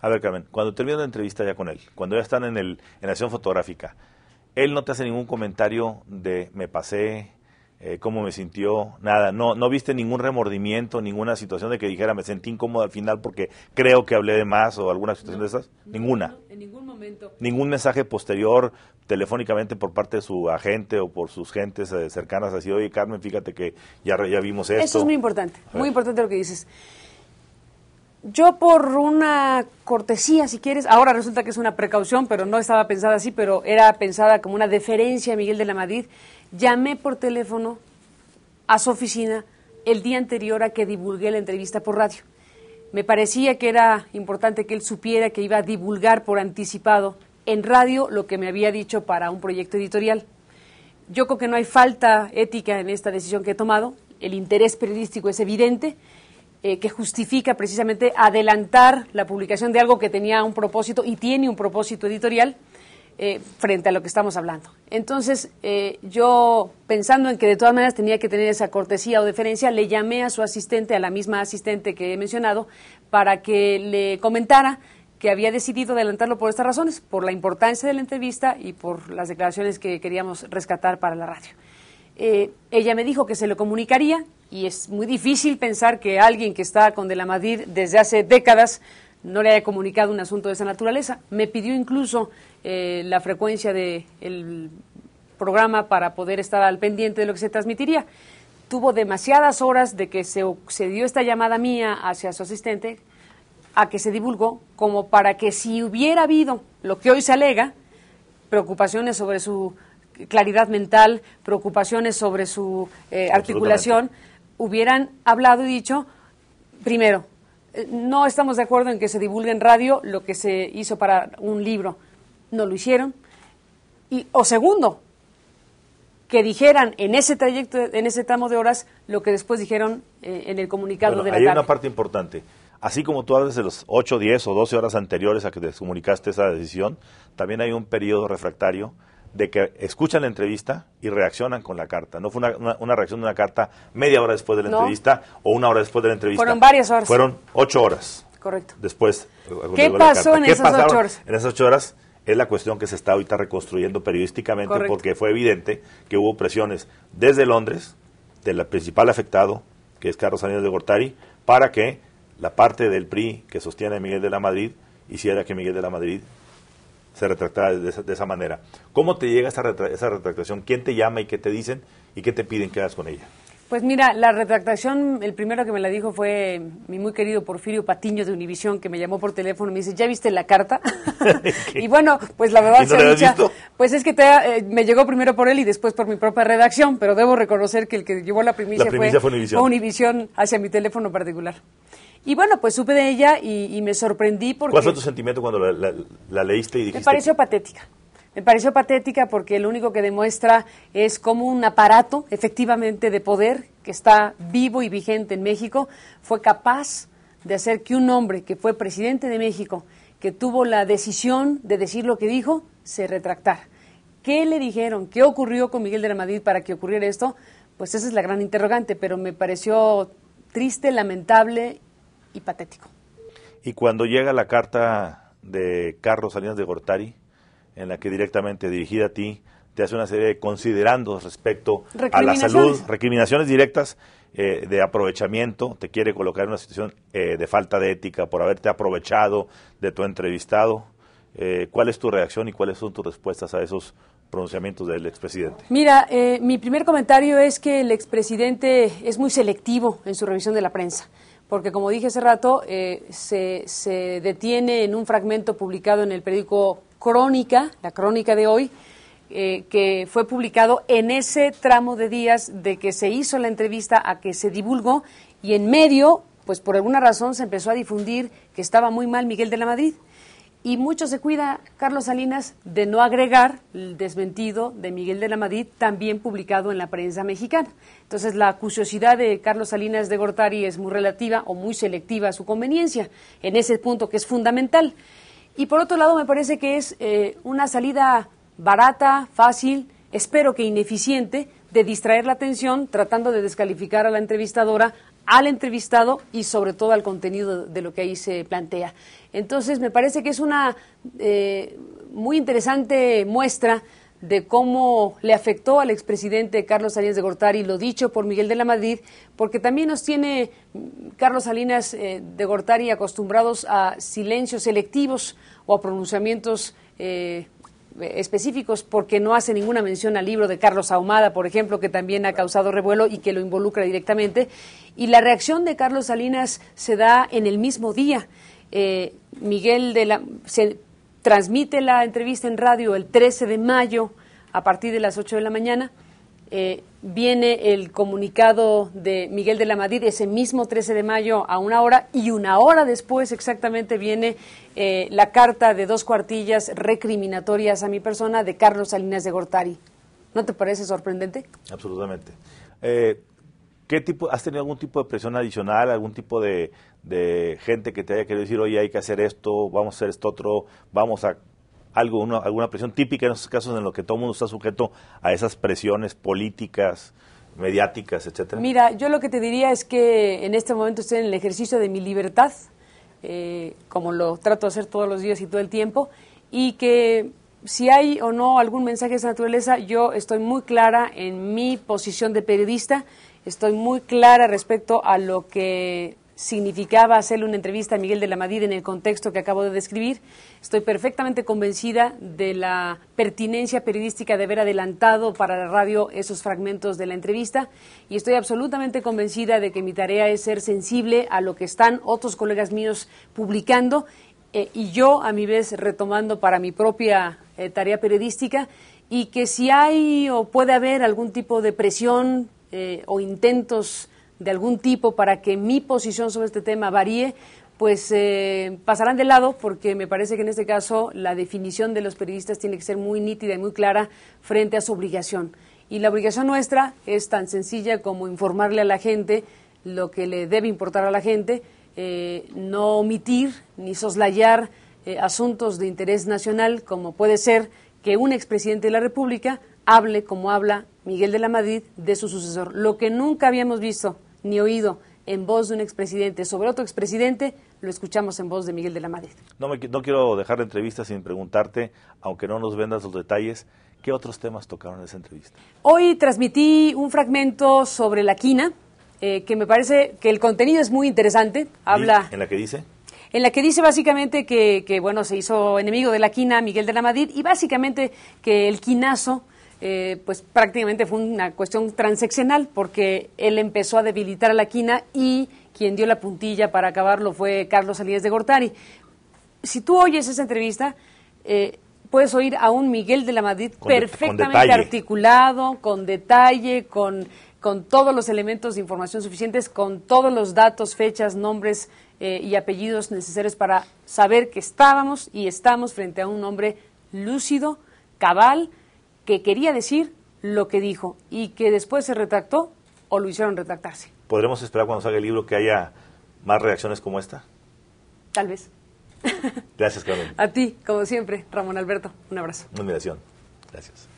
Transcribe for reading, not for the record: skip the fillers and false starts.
A ver, Carmen, cuando termina la entrevista ya con él, cuando ya están en la sesión fotográfica, él no te hace ningún comentario de me pasé, cómo me sintió, nada, no viste ningún remordimiento, ninguna situación de que dijera me sentí incómodo al final porque creo que hablé de más o alguna situación de esas, ninguna. No, en ningún momento. Ningún mensaje posterior telefónicamente por parte de su agente o por sus gentes cercanas, así, oye Carmen, fíjate que ya vimos esto. Eso es muy importante lo que dices. Yo por una cortesía, si quieres, ahora resulta que es una precaución, pero no estaba pensada así, pero era pensada como una deferencia a Miguel de la Madrid, llamé por teléfono a su oficina el día anterior a que divulgué la entrevista por radio. Me parecía que era importante que él supiera que iba a divulgar por anticipado en radio lo que me había dicho para un proyecto editorial. Yo creo que no hay falta ética en esta decisión que he tomado, el interés periodístico es evidente, que justifica precisamente adelantar la publicación de algo que tenía un propósito y tiene un propósito editorial frente a lo que estamos hablando. Entonces, yo, pensando en que de todas maneras tenía que tener esa cortesía o deferencia, le llamé a su asistente, a la misma asistente que he mencionado, para que le comentara que había decidido adelantarlo por estas razones, por la importancia de la entrevista y por las declaraciones que queríamos rescatar para la radio. Ella me dijo que se lo comunicaría y es muy difícil pensar que alguien que está con De la Madrid desde hace décadas no le haya comunicado un asunto de esa naturaleza. Me pidió incluso la frecuencia del programa para poder estar al pendiente de lo que se transmitiría. Tuvo demasiadas horas de que se dio esta llamada mía hacia su asistente a que se divulgó como para que si hubiera habido lo que hoy se alega, preocupaciones sobre su claridad mental, preocupaciones sobre su articulación, hubieran hablado y dicho, primero, no estamos de acuerdo en que se divulgue en radio lo que se hizo para un libro, no lo hicieron, o segundo, que dijeran en ese trayecto, en ese tramo de horas, lo que después dijeron en el comunicado de la tarde. Hay una parte importante. Así como tú hablas de los 8, 10 o 12 horas anteriores a que te comunicaste esa decisión, también hay un periodo refractario de que escuchan la entrevista y reaccionan con la carta. No fue una reacción de una carta media hora después de la entrevista o una hora después de la entrevista. Fueron varias horas. Fueron 8 horas. Correcto. Después. ¿Qué pasó en esas 8 horas? En esas 8 horas es la cuestión que se está ahorita reconstruyendo periodísticamente. Correcto. Porque fue evidente que hubo presiones desde Londres, del principal afectado, que es Carlos Salinas de Gortari, para que la parte del PRI que sostiene a Miguel de la Madrid hiciera que Miguel de la Madrid se retractara de esa manera. ¿Cómo te llega esa retractación? ¿Quién te llama y qué te dicen y qué te piden que hagas con ella? Pues mira, la retractación, el primero que me la dijo fue mi muy querido Porfirio Patiño de Univisión, que me llamó por teléfono y me dice, ¿ya viste la carta? Y bueno, pues la verdad, pues es que me llegó primero por él y después por mi propia redacción, pero debo reconocer que el que llevó la primicia fue Univisión hacia mi teléfono particular. Y bueno, pues supe de ella y me sorprendí porque... ¿Cuál fue tu sentimiento cuando la leíste y dijiste? Me pareció patética. Me pareció patética porque lo único que demuestra es cómo un aparato, efectivamente, de poder, que está vivo y vigente en México, fue capaz de hacer que un hombre que fue presidente de México, que tuvo la decisión de decir lo que dijo, se retractara. ¿Qué le dijeron? ¿Qué ocurrió con Miguel de la Madrid para que ocurriera esto? Pues esa es la gran interrogante, pero me pareció triste, lamentable y patético. Y cuando llega la carta de Carlos Salinas de Gortari, en la que directamente dirigida a ti, te hace una serie de considerandos respecto a la salud, recriminaciones directas de aprovechamiento, te quiere colocar en una situación de falta de ética por haberte aprovechado de tu entrevistado. ¿Cuál es tu reacción y cuáles son tus respuestas a esos pronunciamientos del expresidente? Mira, mi primer comentario es que el expresidente es muy selectivo en su revisión de la prensa, porque como dije hace rato, se detiene en un fragmento publicado en el periódico Crónica, la Crónica de hoy, que fue publicado en ese tramo de días de que se hizo la entrevista a que se divulgó, y en medio, pues por alguna razón se empezó a difundir que estaba muy mal Miguel de la Madrid. Y mucho se cuida Carlos Salinas de no agregar el desmentido de Miguel de la Madrid, también publicado en la prensa mexicana. Entonces, la acuciosidad de Carlos Salinas de Gortari es muy relativa o muy selectiva a su conveniencia, en ese punto que es fundamental. Y por otro lado, me parece que es una salida barata, fácil, espero que ineficiente, de distraer la atención, tratando de descalificar a la entrevistadora, al entrevistado y sobre todo al contenido de lo que ahí se plantea. Entonces, me parece que es una muy interesante muestra de cómo le afectó al expresidente Carlos Salinas de Gortari lo dicho por Miguel de la Madrid, porque también nos tiene Carlos Salinas de Gortari acostumbrados a silencios selectivos o a pronunciamientos específicos, porque no hace ninguna mención al libro de Carlos Ahumada, por ejemplo, que también ha causado revuelo y que lo involucra directamente. Y la reacción de Carlos Salinas se da en el mismo día. Se transmite la entrevista en radio el 13 de mayo a partir de las 8 de la mañana. Viene el comunicado de Miguel de la Madrid ese mismo 13 de mayo a 1 hora, y 1 hora después exactamente viene la carta de 2 cuartillas recriminatorias a mi persona de Carlos Salinas de Gortari. ¿No te parece sorprendente? Absolutamente. ¿Has tenido algún tipo de presión adicional, algún tipo de gente que te haya querido decir, oye, hay que hacer esto, vamos a hacer esto otro, vamos a alguna presión típica en esos casos en los que todo el mundo está sujeto a esas presiones políticas, mediáticas, etcétera? Mira, yo lo que te diría es que en este momento estoy en el ejercicio de mi libertad, como lo trato de hacer todos los días y todo el tiempo, y que si hay o no algún mensaje de esa naturaleza, yo estoy muy clara en mi posición de periodista, estoy muy clara respecto a lo que significaba hacerle una entrevista a Miguel de la Madrid en el contexto que acabo de describir. Estoy perfectamente convencida de la pertinencia periodística de haber adelantado para la radio esos fragmentos de la entrevista, y estoy absolutamente convencida de que mi tarea es ser sensible a lo que están otros colegas míos publicando, y yo a mi vez retomando para mi propia tarea periodística, y que si hay o puede haber algún tipo de presión o intentos de algún tipo para que mi posición sobre este tema varíe, pues pasarán de lado, porque me parece que en este caso la definición de los periodistas tiene que ser muy nítida y muy clara frente a su obligación. Y la obligación nuestra es tan sencilla como informarle a la gente lo que le debe importar a la gente, no omitir ni soslayar asuntos de interés nacional, como puede ser que un expresidente de la República hable como habla Miguel de la Madrid de su sucesor. Lo que nunca habíamos visto ni oído en voz de un expresidente sobre otro expresidente, lo escuchamos en voz de Miguel de la Madrid. No quiero dejar la entrevista sin preguntarte, aunque no nos vendas los detalles, ¿qué otros temas tocaron en esa entrevista? Hoy transmití un fragmento sobre la quina, que me parece que el contenido es muy interesante. Habla, ¿En la que dice? En la que dice básicamente que bueno, se hizo enemigo de la quina Miguel de la Madrid, y básicamente que el quinazo pues prácticamente fue una cuestión transeccional, porque él empezó a debilitar a la quina y quien dio la puntilla para acabarlo fue Carlos Salinas de Gortari. Si tú oyes esa entrevista, puedes oír a un Miguel de la Madrid perfectamente articulado, con detalle, con todos los elementos de información suficientes, con todos los datos, fechas, nombres y apellidos necesarios para saber que estábamos y estamos frente a un hombre lúcido, cabal, que quería decir lo que dijo y que después se retractó o lo hicieron retractarse. ¿Podremos esperar cuando salga el libro que haya más reacciones como esta? Tal vez. Gracias, Carmen. A ti, como siempre, Ramón Alberto. Un abrazo. Una admiración. Gracias.